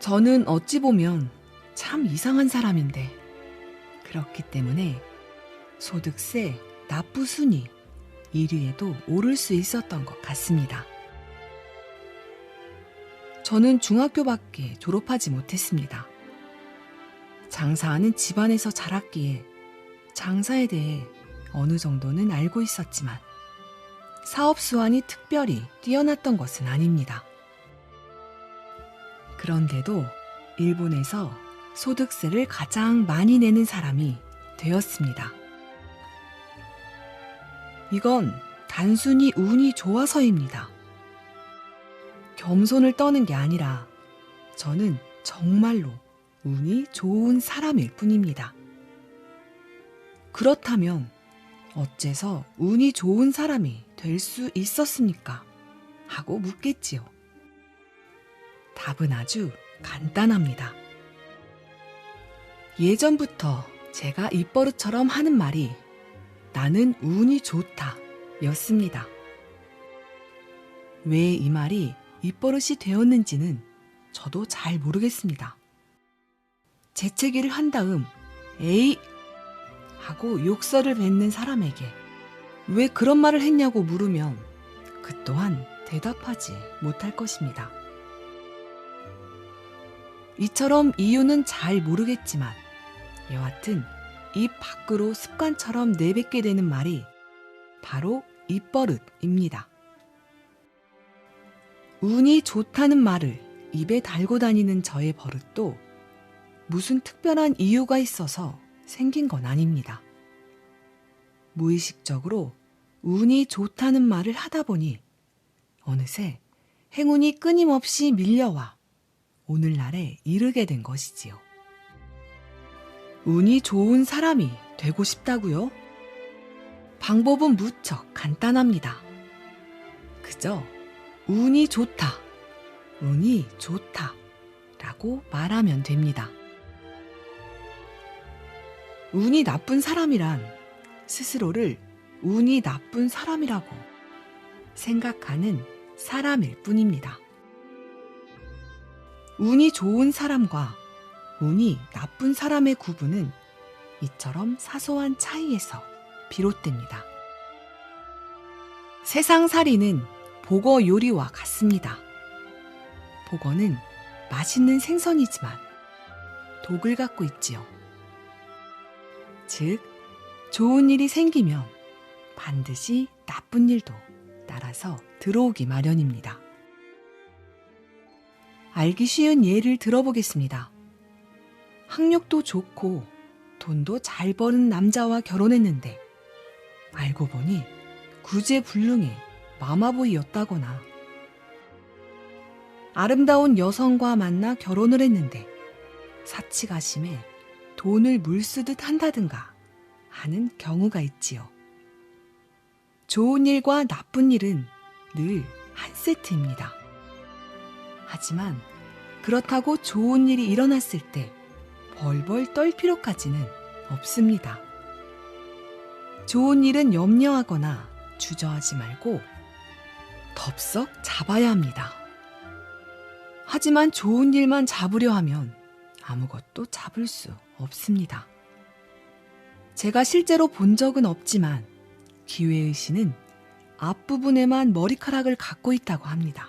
저는 어찌 보면 참 이상한 사람인데 그렇기 때문에 소득세, 납부 순위 1위에도 오를 수 있었던 것 같습니다. 저는 중학교밖에 졸업하지 못했습니다. 장사하는 집안에서 자랐기에 장사에 대해 어느 정도는 알고 있었지만 사업 수완이 특별히 뛰어났던 것은 아닙니다. 그런데도 일본에서 소득세를 가장 많이 내는 사람이 되었습니다. 이건 단순히 운이 좋아서입니다. 겸손을 떠는 게 아니라 저는 정말로 운이 좋은 사람일 뿐입니다. 그렇다면 어째서 운이 좋은 사람이 될 수 있었습니까? 하고 묻겠지요. 답은 아주 간단합니다. 예전부터 제가 입버릇처럼 하는 말이 나는 운이 좋다 였습니다. 왜 이 말이 입버릇이 되었는지는 저도 잘 모르겠습니다. 재채기를 한 다음 에이 하고 욕설을 뱉는 사람에게 왜 그런 말을 했냐고 물으면 그 또한 대답하지 못할 것입니다. 이처럼 이유는 잘 모르겠지만 여하튼 입 밖으로 습관처럼 내뱉게 되는 말이 바로 입버릇입니다. 운이 좋다는 말을 입에 달고 다니는 저의 버릇도 무슨 특별한 이유가 있어서 생긴 건 아닙니다. 무의식적으로 운이 좋다는 말을 하다 보니 어느새 행운이 끊임없이 밀려와 오늘날에 이르게 된 것이지요. 운이 좋은 사람이 되고 싶다고요? 방법은 무척 간단합니다. 그저 운이 좋다, 운이 좋다 라고 말하면 됩니다. 운이 나쁜 사람이란 스스로를 운이 나쁜 사람이라고 생각하는 사람일 뿐입니다. 운이 좋은 사람과 운이 나쁜 사람의 구분은 이처럼 사소한 차이에서 비롯됩니다. 세상살이는 보거 요리와 같습니다. 보거는 맛있는 생선이지만 독을 갖고 있지요. 즉, 좋은 일이 생기면 반드시 나쁜 일도 따라서 들어오기 마련입니다. 알기 쉬운 예를 들어보겠습니다. 학력도 좋고 돈도 잘 버는 남자와 결혼했는데 알고 보니 구제불능의 마마보이였다거나 아름다운 여성과 만나 결혼을 했는데 사치가 심해 돈을 물쓰듯 한다든가 하는 경우가 있지요. 좋은 일과 나쁜 일은 늘 한 세트입니다. 하지만 그렇다고 좋은 일이 일어났을 때 벌벌 떨 필요까지는 없습니다. 좋은 일은 염려하거나 주저하지 말고 덥석 잡아야 합니다. 하지만 좋은 일만 잡으려 하면 아무것도 잡을 수 없습니다. 제가 실제로 본 적은 없지만 기회의신은 앞부분에만 머리카락을 갖고 있다고 합니다.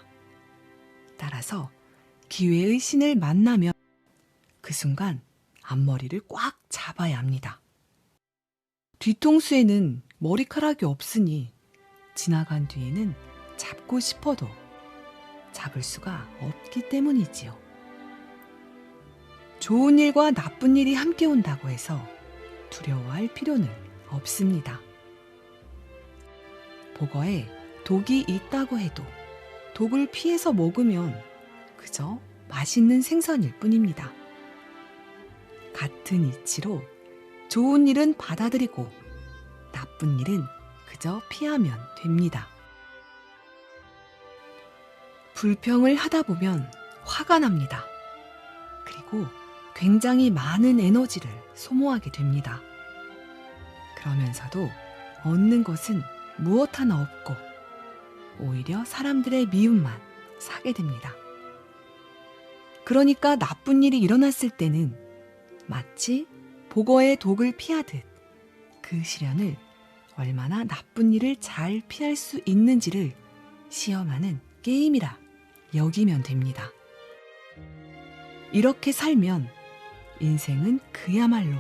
따라서 기회의 신을 만나면 그 순간 앞머리를 꽉 잡아야 합니다. 뒤통수에는 머리카락이 없으니 지나간 뒤에는 잡고 싶어도 잡을 수가 없기 때문이지요. 좋은 일과 나쁜 일이 함께 온다고 해서 두려워할 필요는 없습니다. 보거에 독이 있다고 해도 독을 피해서 먹으면 그저 맛있는 생선일 뿐입니다. 같은 이치로 좋은 일은 받아들이고 나쁜 일은 그저 피하면 됩니다. 불평을 하다 보면 화가 납니다. 그리고 굉장히 많은 에너지를 소모하게 됩니다. 그러면서도 얻는 것은 무엇 하나 없고 오히려 사람들의 미움만 사게 됩니다. 그러니까 나쁜 일이 일어났을 때는 마치 보거의 독을 피하듯 그 시련을 얼마나 나쁜 일을 잘 피할 수 있는지를 시험하는 게임이라 여기면 됩니다. 이렇게 살면 인생은 그야말로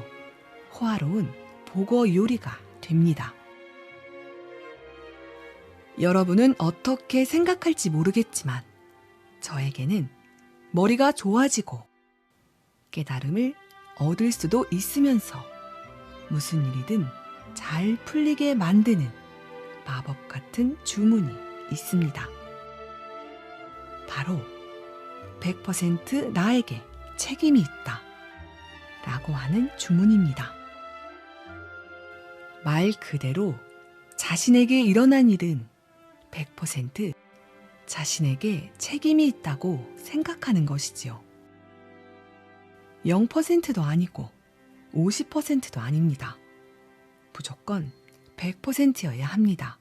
호화로운 보거 요리가 됩니다. 여러분은 어떻게 생각할지 모르겠지만 저에게는 머리가 좋아지고 깨달음을 얻을 수도 있으면서 무슨 일이든 잘 풀리게 만드는 마법 같은 주문이 있습니다. 바로 100% 나에게 책임이 있다 라고 하는 주문입니다. 말 그대로 자신에게 일어난 일은 100% 자신에게 책임이 있다고 생각하는 것이지요. 0%도 아니고 50%도 아닙니다. 무조건 100%여야 합니다.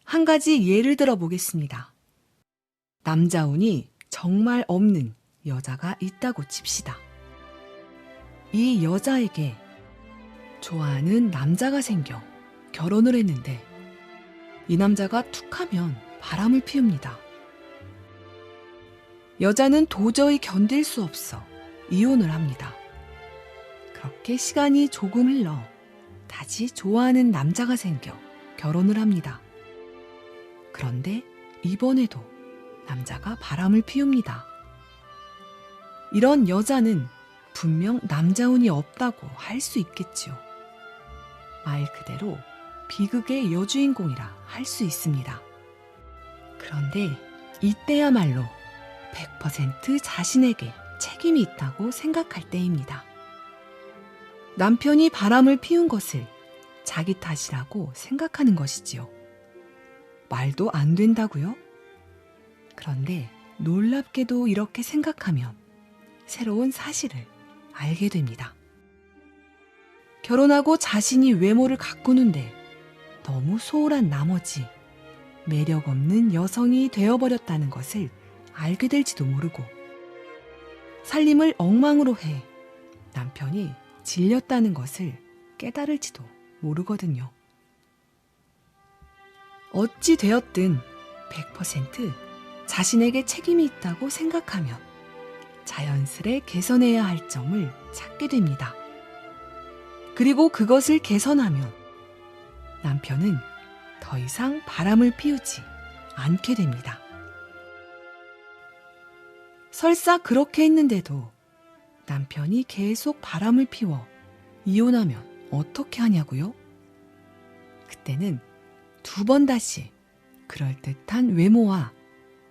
한 가지 예를 들어 보겠습니다. 남자운이 정말 없는 여자가 있다고 칩시다. 이 여자에게 좋아하는 남자가 생겨 결혼을 했는데 이 남자가 툭하면 바람을 피웁니다. 여자는 도저히 견딜 수 없어 이혼을 합니다. 그렇게 시간이 조금 흘러 다시 좋아하는 남자가 생겨 결혼을 합니다. 그런데 이번에도 남자가 바람을 피웁니다. 이런 여자는 분명 남자운이 없다고 할 수 있겠지요. 말 그대로 비극의 여주인공이라 할 수 있습니다. 그런데 이때야말로 100% 자신에게 책임이 있다고 생각할 때입니다. 남편이 바람을 피운 것을 자기 탓이라고 생각하는 것이지요. 말도 안 된다고요? 그런데 놀랍게도 이렇게 생각하면 새로운 사실을 알게 됩니다. 결혼하고 자신이 외모를 가꾸는데 너무 소홀한 나머지 매력 없는 여성이 되어버렸다는 것을 알게 될지도 모르고 살림을 엉망으로 해 남편이 질렸다는 것을 깨달을지도 모르거든요. 어찌 되었든 100% 자신에게 책임이 있다고 생각하면 자연스레 개선해야 할 점을 찾게 됩니다. 그리고 그것을 개선하면 남편은 더 이상 바람을 피우지 않게 됩니다. 설사 그렇게 했는데도 남편이 계속 바람을 피워 이혼하면 어떻게 하냐고요? 그때는 2번 다시 그럴듯한 외모와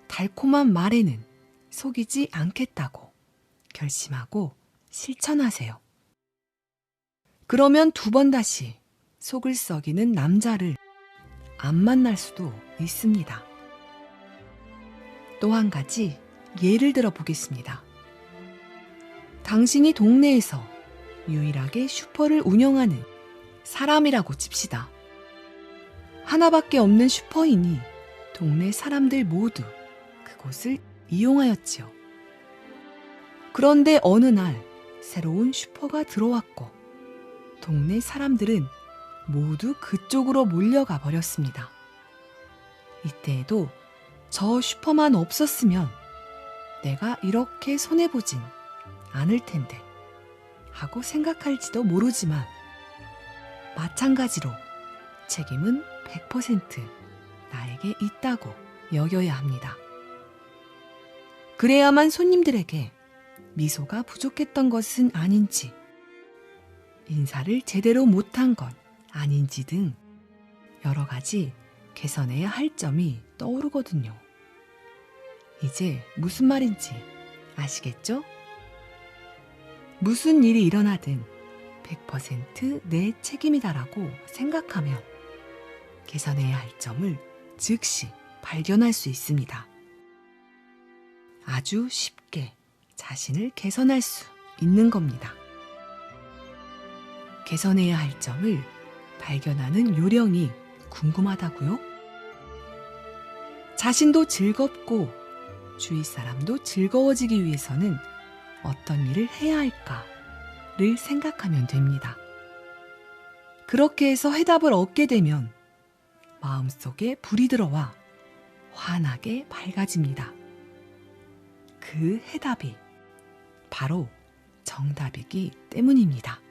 달콤한 말에는 속이지 않겠다고 결심하고 실천하세요. 그러면 2번 다시 속을 썩이는 남자를 안 만날 수도 있습니다. 또 한 가지 예를 들어 보겠습니다. 당신이 동네에서 유일하게 슈퍼를 운영하는 사람이라고 칩시다. 하나밖에 없는 슈퍼이니 동네 사람들 모두 그곳을 이용하였지요. 그런데 어느 날 새로운 슈퍼가 들어왔고 동네 사람들은 모두 그쪽으로 몰려가 버렸습니다. 이때에도 저 슈퍼만 없었으면 내가 이렇게 손해보진 않을 텐데 하고 생각할지도 모르지만 마찬가지로 책임은 100% 나에게 있다고 여겨야 합니다. 그래야만 손님들에게 미소가 부족했던 것은 아닌지, 인사를 제대로 못한 건 아닌지 등 여러 가지 개선해야 할 점이 떠오르거든요. 이제 무슨 말인지 아시겠죠? 무슨 일이 일어나든 100% 내 책임이다라고 생각하면 개선해야 할 점을 즉시 발견할 수 있습니다. 아주 쉽게 자신을 개선할 수 있는 겁니다. 개선해야 할 점을 발견하는 요령이 궁금하다고요? 자신도 즐겁고 주위 사람도 즐거워지기 위해서는 어떤 일을 해야 할까를 생각하면 됩니다. 그렇게 해서 해답을 얻게 되면 마음속에 불이 들어와 환하게 밝아집니다. 그 해답이 바로 정답이기 때문입니다.